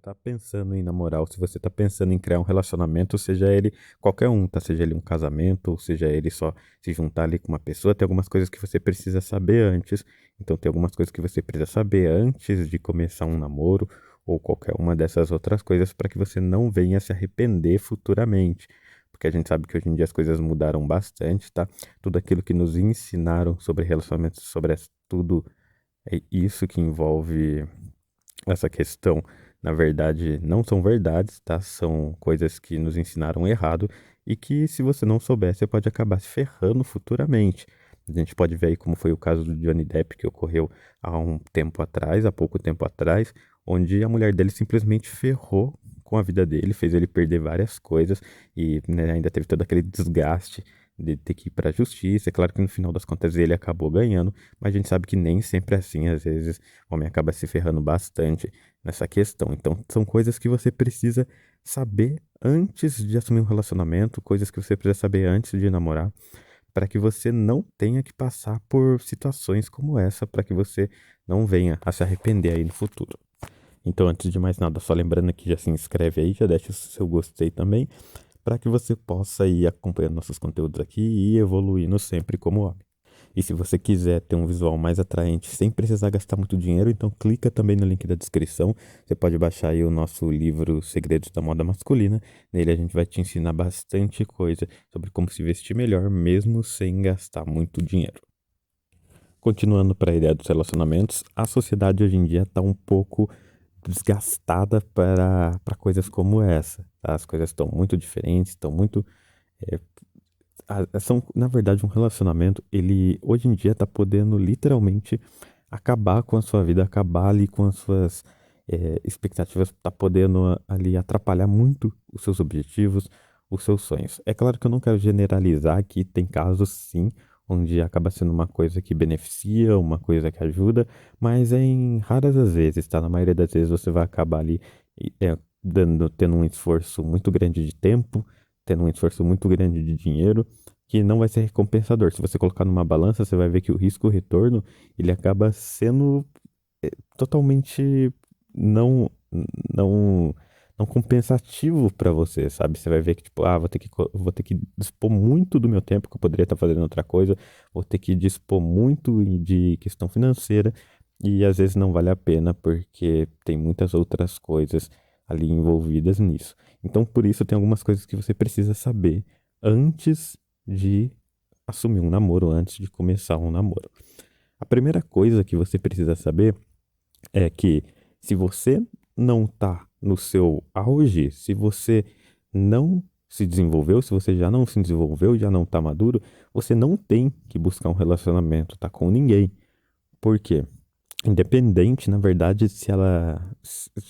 tá pensando em namorar, ou se você tá pensando em criar um relacionamento, seja ele qualquer um, tá? Seja ele um casamento, ou seja ele só se juntar ali com uma pessoa, tem algumas coisas que você precisa saber antes. Então, tem algumas coisas que você precisa saber antes de começar um namoro, ou qualquer uma dessas outras coisas, para que você não venha se arrepender futuramente. Porque a gente sabe que hoje em dia as coisas mudaram bastante, tá? Tudo aquilo que nos ensinaram sobre relacionamentos, sobre tudo é isso que envolve essa questão, na verdade, não são verdades, tá? São coisas que nos ensinaram errado e que, se você não souber, você pode acabar se ferrando futuramente. A gente pode ver aí como foi o caso do Johnny Depp, que ocorreu há um tempo atrás, há pouco tempo atrás, onde a mulher dele simplesmente ferrou com a vida dele, fez ele perder várias coisas e, né, ainda teve todo aquele desgaste de ter que ir para a justiça. É claro que no final das contas ele acabou ganhando, mas a gente sabe que nem sempre é assim. Às vezes o homem acaba se ferrando bastante nessa questão. Então, são coisas que você precisa saber antes de assumir um relacionamento, coisas que você precisa saber antes de namorar, para que você não tenha que passar por situações como essa, para que você não venha a se arrepender aí no futuro. Então, antes de mais nada, só lembrando que já se inscreve aí, já deixa o seu gostei também, para que você possa ir acompanhando nossos conteúdos aqui e ir evoluindo sempre como homem. E se você quiser ter um visual mais atraente sem precisar gastar muito dinheiro, então clica também no link da descrição. Você pode baixar aí o nosso livro Segredos da Moda Masculina. Nele a gente vai te ensinar bastante coisa sobre como se vestir melhor, mesmo sem gastar muito dinheiro. Continuando para a ideia dos relacionamentos, a sociedade hoje em dia está um pouco desgastada para coisas como essa, tá? As coisas estão muito diferentes, estão muito é, são, na verdade, um relacionamento, ele hoje em dia tá podendo literalmente acabar com a sua vida, acabar ali com as suas expectativas, tá podendo ali atrapalhar muito os seus objetivos, os seus sonhos. É claro que eu não quero generalizar aqui, tem casos sim, onde acaba sendo uma coisa que beneficia, uma coisa que ajuda, mas é em raras as vezes, tá? Na maioria das vezes você vai acabar ali tendo um esforço muito grande de tempo, tendo um esforço muito grande de dinheiro, que não vai ser recompensador. Se você colocar numa balança, você vai ver que o risco e o retorno, ele acaba sendo totalmente não não não compensativo para você, sabe? Você vai ver que tipo, vou ter que dispor muito do meu tempo que eu poderia estar fazendo outra coisa, vou ter que dispor muito de questão financeira e às vezes não vale a pena porque tem muitas outras coisas ali envolvidas nisso. Então, por isso tem algumas coisas que você precisa saber antes de assumir um namoro, antes de começar um namoro. A primeira coisa que você precisa saber é que se você não está no seu auge, se você não se desenvolveu, se você já não se desenvolveu, já não está maduro, você não tem que buscar um relacionamento, tá com ninguém. Por quê? Independente, na verdade, se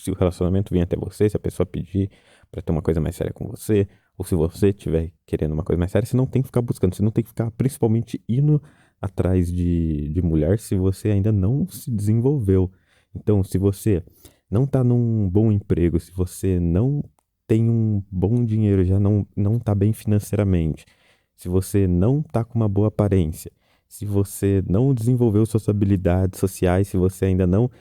o relacionamento vir até você, se a pessoa pedir para ter uma coisa mais séria com você, ou se você estiver querendo uma coisa mais séria, você não tem que ficar buscando, você não tem que ficar principalmente indo atrás de mulher se você ainda não se desenvolveu. Então, se você não está num bom emprego, se você não tem um bom dinheiro, já não está bem financeiramente, se você não está com uma boa aparência, se você não desenvolveu suas habilidades sociais, se você ainda não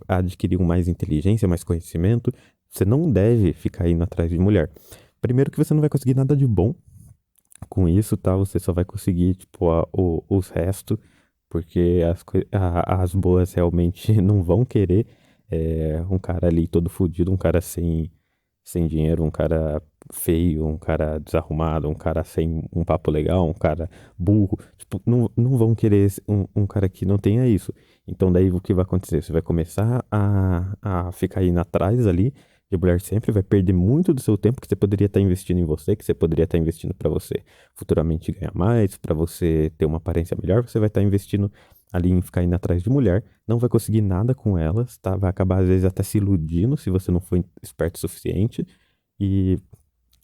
adquiriu mais inteligência, mais conhecimento, você não deve ficar indo atrás de mulher. Primeiro que você não vai conseguir nada de bom com isso, tá? Você só vai conseguir, tipo, os restos, porque as boas realmente não vão querer um cara ali todo fodido, um cara sem dinheiro, um cara feio, um cara desarrumado, um cara sem um papo legal, um cara burro. Tipo, não vão querer um cara que não tenha isso. Então daí o que vai acontecer? Você vai começar a ficar indo atrás ali de mulher sempre, vai perder muito do seu tempo que você poderia estar investindo em você, que você poderia estar investindo para você futuramente ganhar mais, para você ter uma aparência melhor, você vai estar investindo ali em ficar indo atrás de mulher, não vai conseguir nada com elas, tá? Vai acabar às vezes até se iludindo se você não for esperto o suficiente e,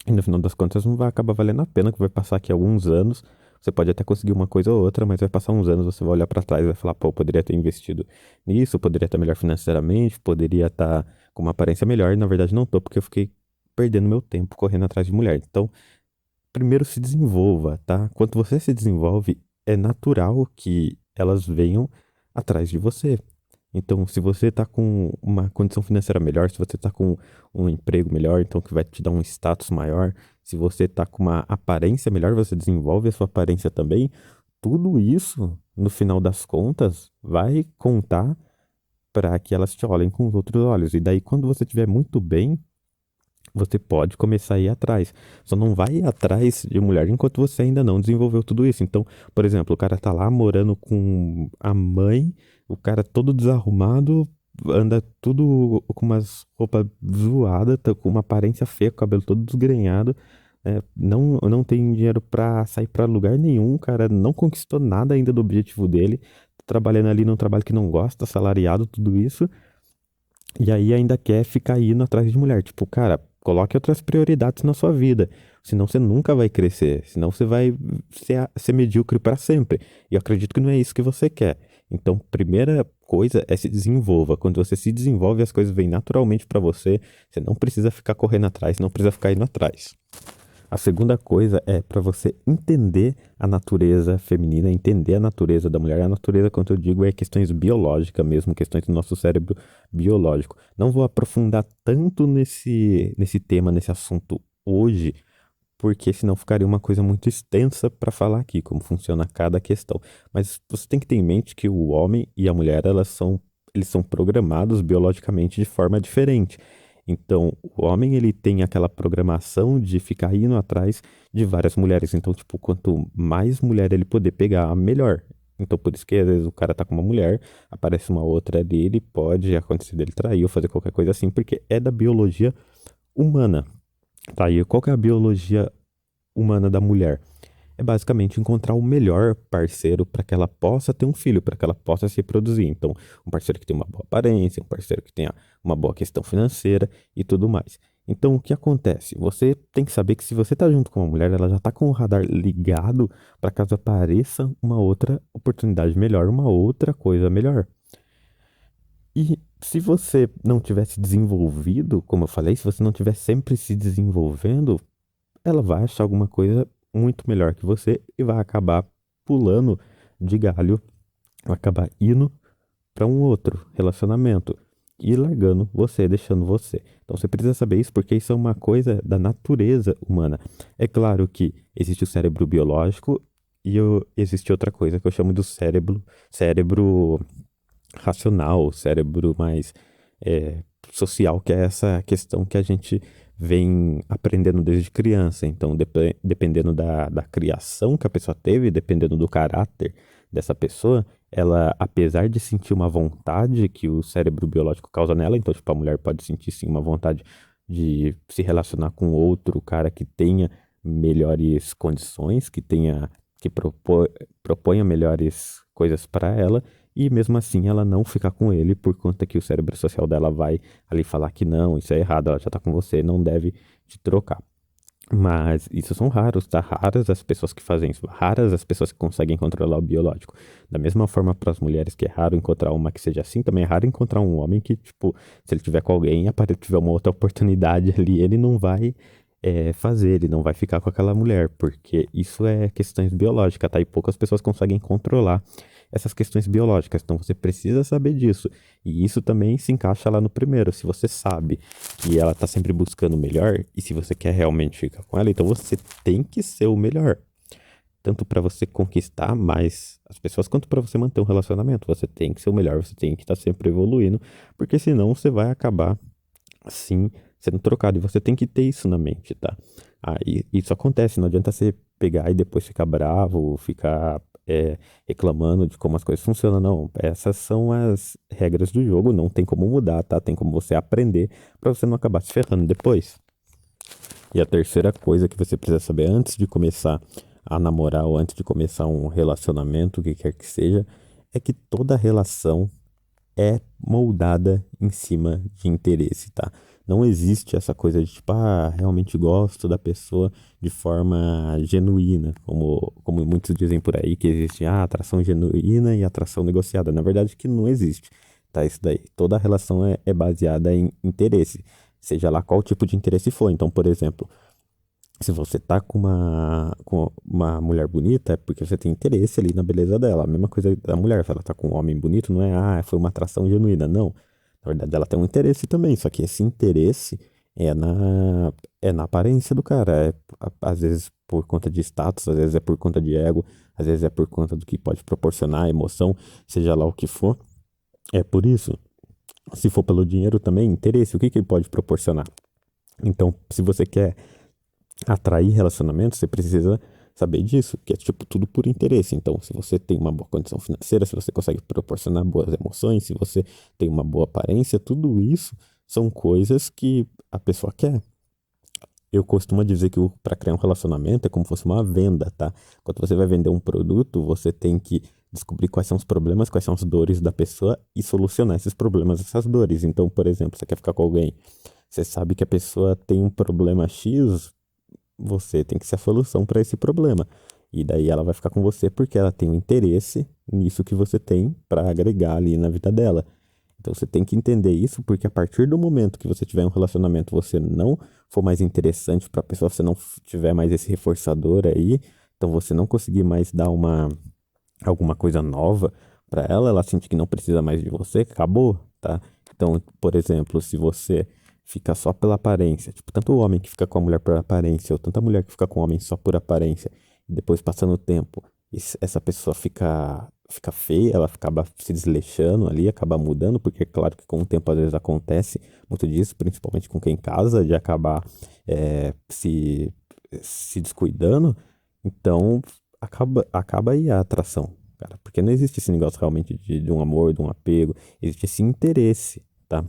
e no final das contas não vai acabar valendo a pena, que vai passar aqui alguns anos, você pode até conseguir uma coisa ou outra, mas vai passar uns anos, você vai olhar para trás e vai falar, pô, eu poderia ter investido nisso, poderia estar melhor financeiramente, poderia estar com uma aparência melhor, e na verdade não tô, porque eu fiquei perdendo meu tempo correndo atrás de mulher. Então, primeiro se desenvolva, tá? Quando você se desenvolve, é natural que elas venham atrás de você. Então, se você tá com uma condição financeira melhor, se você tá com um emprego melhor, então que vai te dar um status maior, se você tá com uma aparência melhor, você desenvolve a sua aparência também, tudo isso, no final das contas, vai contar para que elas te olhem com os outros olhos. E daí, quando você estiver muito bem, você pode começar a ir atrás. Só não vai ir atrás de mulher enquanto você ainda não desenvolveu tudo isso. Então, por exemplo, o cara tá lá morando com a mãe, o cara todo desarrumado, anda tudo com umas roupas zoadas, tá com uma aparência feia, com o cabelo todo desgrenhado. Não tem dinheiro pra sair pra lugar nenhum, o cara não conquistou nada ainda do objetivo dele, tá trabalhando ali num trabalho que não gosta, assalariado, tudo isso. E aí ainda quer ficar indo atrás de mulher. Tipo, cara, coloque outras prioridades na sua vida. Senão você nunca vai crescer. Senão você vai ser medíocre para sempre. E eu acredito que não é isso que você quer. Então, primeira coisa é se desenvolva. Quando você se desenvolve, as coisas vêm naturalmente para você. Você não precisa ficar correndo atrás, não precisa ficar indo atrás. A segunda coisa é para você entender a natureza feminina, entender a natureza da mulher. A natureza, quando eu digo, é questões biológicas mesmo, questões do nosso cérebro biológico. Não vou aprofundar tanto nesse tema, nesse assunto hoje, porque senão ficaria uma coisa muito extensa para falar aqui, como funciona cada questão. Mas você tem que ter em mente que o homem e a mulher, eles são programados biologicamente de forma diferente. Então, o homem, ele tem aquela programação de ficar indo atrás de várias mulheres. Então, tipo, quanto mais mulher ele poder pegar, melhor. Então, por isso que às vezes o cara tá com uma mulher, aparece uma outra ali, ele pode acontecer dele trair ou fazer qualquer coisa assim, porque é da biologia humana. Tá, e qual que é a biologia humana da mulher? É basicamente encontrar o melhor parceiro para que ela possa ter um filho, para que ela possa se reproduzir. Então, um parceiro que tenha uma boa aparência, um parceiro que tenha uma boa questão financeira e tudo mais. Então, o que acontece? Você tem que saber que se você está junto com uma mulher, ela já está com o radar ligado para caso apareça uma outra oportunidade melhor, uma outra coisa melhor. E se você não tivesse desenvolvido, como eu falei, se você não estiver sempre se desenvolvendo, ela vai achar alguma coisa muito melhor que você e vai acabar pulando de galho, vai acabar indo para um outro relacionamento e largando você, deixando você. Então você precisa saber isso porque isso é uma coisa da natureza humana. É claro que existe o cérebro biológico e existe outra coisa que eu chamo do cérebro racional, cérebro mais social, que é essa questão que a gente vem aprendendo desde criança. Então, dependendo da criação que a pessoa teve, dependendo do caráter dessa pessoa, ela, apesar de sentir uma vontade que o cérebro biológico causa nela, então, tipo, a mulher pode sentir sim uma vontade de se relacionar com outro cara que tenha melhores condições, que proponha melhores coisas para ela, e mesmo assim ela não ficar com ele por conta que o cérebro social dela vai ali falar que não, isso é errado, ela já tá com você, não deve te trocar. Mas isso são raros, tá? Raras as pessoas que fazem isso, raras as pessoas que conseguem controlar o biológico. Da mesma forma para as mulheres que é raro encontrar uma que seja assim, também é raro encontrar um homem que, tipo, se ele tiver com alguém e tiver uma outra oportunidade ali, ele não vai fazer, ele não vai ficar com aquela mulher, porque isso é questões biológicas, tá? E poucas pessoas conseguem controlar essas questões biológicas, então você precisa saber disso. E isso também se encaixa lá no primeiro. Se você sabe que ela tá sempre buscando o melhor, e se você quer realmente ficar com ela, então você tem que ser o melhor. Tanto para você conquistar mais as pessoas, quanto para você manter um relacionamento. Você tem que ser o melhor, você tem que estar sempre evoluindo, porque senão você vai acabar assim sendo trocado. E você tem que ter isso na mente, tá? E isso acontece, não adianta você pegar e depois ficar bravo, ficar reclamando de como as coisas funcionam, não. Essas são as regras do jogo, não tem como mudar, tá? Tem como você aprender para você não acabar se ferrando depois. E a terceira coisa que você precisa saber antes de começar a namorar ou antes de começar um relacionamento, o que quer que seja, é que toda relação é moldada em cima de interesse, tá? Não existe essa coisa de tipo, realmente gosto da pessoa de forma genuína, como muitos dizem por aí, que existe atração genuína e atração negociada. Na verdade, que não existe, tá? Isso daí. Toda relação é baseada em interesse, seja lá qual tipo de interesse for. Então, por exemplo, Se você tá com uma mulher bonita, é porque você tem interesse ali na beleza dela. A mesma coisa da mulher, se ela tá com um homem bonito, não é, foi uma atração genuína. Não. Na verdade, ela tem um interesse também, só que esse interesse é na aparência do cara. Às vezes por conta de status, às vezes é por conta de ego, às vezes é por conta do que pode proporcionar emoção, seja lá o que for. É por isso. Se for pelo dinheiro também, interesse, o que que ele pode proporcionar? Então, se você quer atrair relacionamento, você precisa saber disso, que é tipo tudo por interesse. Então, se você tem uma boa condição financeira, se você consegue proporcionar boas emoções, se você tem uma boa aparência, tudo isso são coisas que a pessoa quer. Eu costumo dizer que para criar um relacionamento é como se fosse uma venda, tá? Quando você vai vender um produto, você tem que descobrir quais são os problemas, quais são as dores da pessoa e solucionar esses problemas, essas dores. Então, por exemplo, você quer ficar com alguém, você sabe que a pessoa tem um problema X, você tem que ser a solução para esse problema. E daí ela vai ficar com você porque ela tem um interesse nisso que você tem para agregar ali na vida dela. Então você tem que entender isso, porque a partir do momento que você tiver um relacionamento, você não for mais interessante para a pessoa, você não tiver mais esse reforçador aí, então você não conseguir mais dar alguma coisa nova para ela, ela sentir que não precisa mais de você, acabou, tá? Então, por exemplo, se você fica só pela aparência, tipo, tanto o homem que fica com a mulher por aparência, ou tanta mulher que fica com o homem só por aparência, e depois passando o tempo, essa pessoa fica feia, ela acaba se desleixando ali, acaba mudando, porque é claro que com o tempo às vezes acontece muito disso, principalmente com quem casa, de acabar se descuidando, então acaba aí a atração, cara, porque não existe esse negócio realmente de um amor, de um apego, existe esse interesse, tá?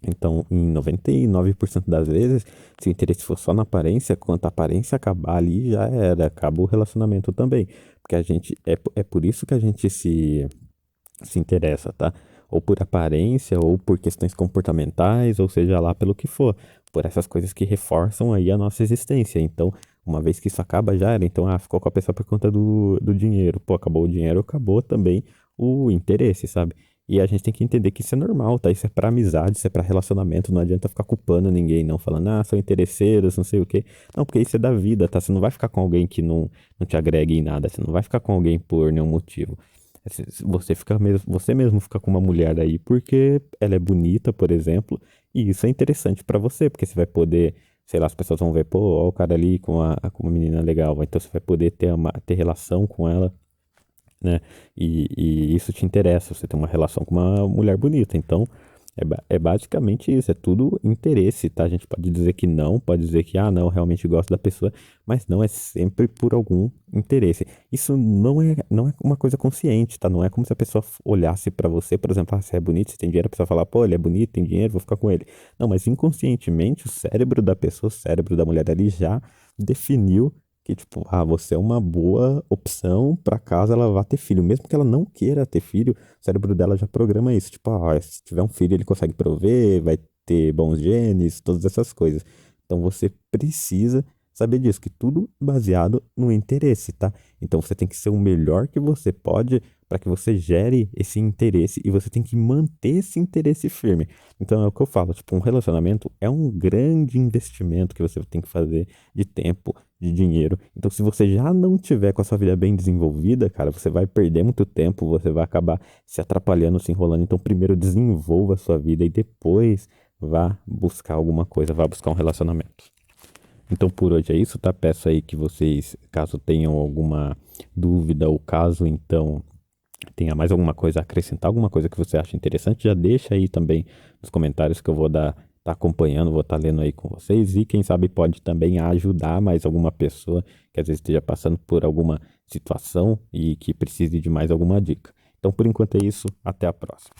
Então, em 99% das vezes, se o interesse for só na aparência, quando a aparência acabar ali, já era, acaba o relacionamento também. Porque é por isso que a gente se interessa, tá? Ou por aparência, ou por questões comportamentais, ou seja lá pelo que for. Por essas coisas que reforçam aí a nossa existência. Então, uma vez que isso acaba, já era. Então, ficou com a pessoa por conta do dinheiro. Pô, acabou o dinheiro, acabou também o interesse, sabe? E a gente tem que entender que isso é normal, tá? Isso é pra amizade, isso é pra relacionamento. Não adianta ficar culpando ninguém, não. Falando, são interesseiros, não sei o quê. Não, porque isso é da vida, tá? Você não vai ficar com alguém que não te agregue em nada. Você não vai ficar com alguém por nenhum motivo. Você mesmo fica com uma mulher aí porque ela é bonita, por exemplo, e isso é interessante pra você, porque você vai poder, sei lá, as pessoas vão ver, pô, ó o cara ali com uma menina legal, então você vai poder ter relação com ela, né? E isso te interessa, você tem uma relação com uma mulher bonita. Então, é basicamente isso, é tudo interesse, tá? A gente pode dizer que não, pode dizer que, não, realmente gosto da pessoa, mas não é sempre por algum interesse. Isso não é uma coisa consciente, tá? Não é como se a pessoa olhasse pra você, por exemplo, você é bonito, você tem dinheiro, a pessoa fala, pô, ele é bonito, tem dinheiro, vou ficar com ele. Não, mas inconscientemente o cérebro da pessoa, o cérebro da mulher ali já definiu que, tipo, você é uma boa opção para caso ela vá ter filho. Mesmo que ela não queira ter filho, o cérebro dela já programa isso. Tipo, se tiver um filho, ele consegue prover, vai ter bons genes, todas essas coisas. Então você precisa saber disso, que tudo baseado no interesse, tá? Então você tem que ser o melhor que você pode para que você gere esse interesse e você tem que manter esse interesse firme. Então é o que eu falo, tipo, um relacionamento é um grande investimento que você tem que fazer de tempo, de dinheiro. Então, se você já não tiver com a sua vida bem desenvolvida, cara, você vai perder muito tempo, você vai acabar se atrapalhando, se enrolando. Então, primeiro desenvolva a sua vida e depois vá buscar alguma coisa, vá buscar um relacionamento. Então, por hoje é isso, tá? Peço aí que vocês, caso tenham alguma dúvida ou caso então tenha mais alguma coisa a acrescentar, alguma coisa que você acha interessante, já deixa aí também nos comentários que eu vou tá acompanhando, vou estar lendo aí com vocês e quem sabe pode também ajudar mais alguma pessoa que às vezes esteja passando por alguma situação e que precise de mais alguma dica. Então, por enquanto é isso, até a próxima.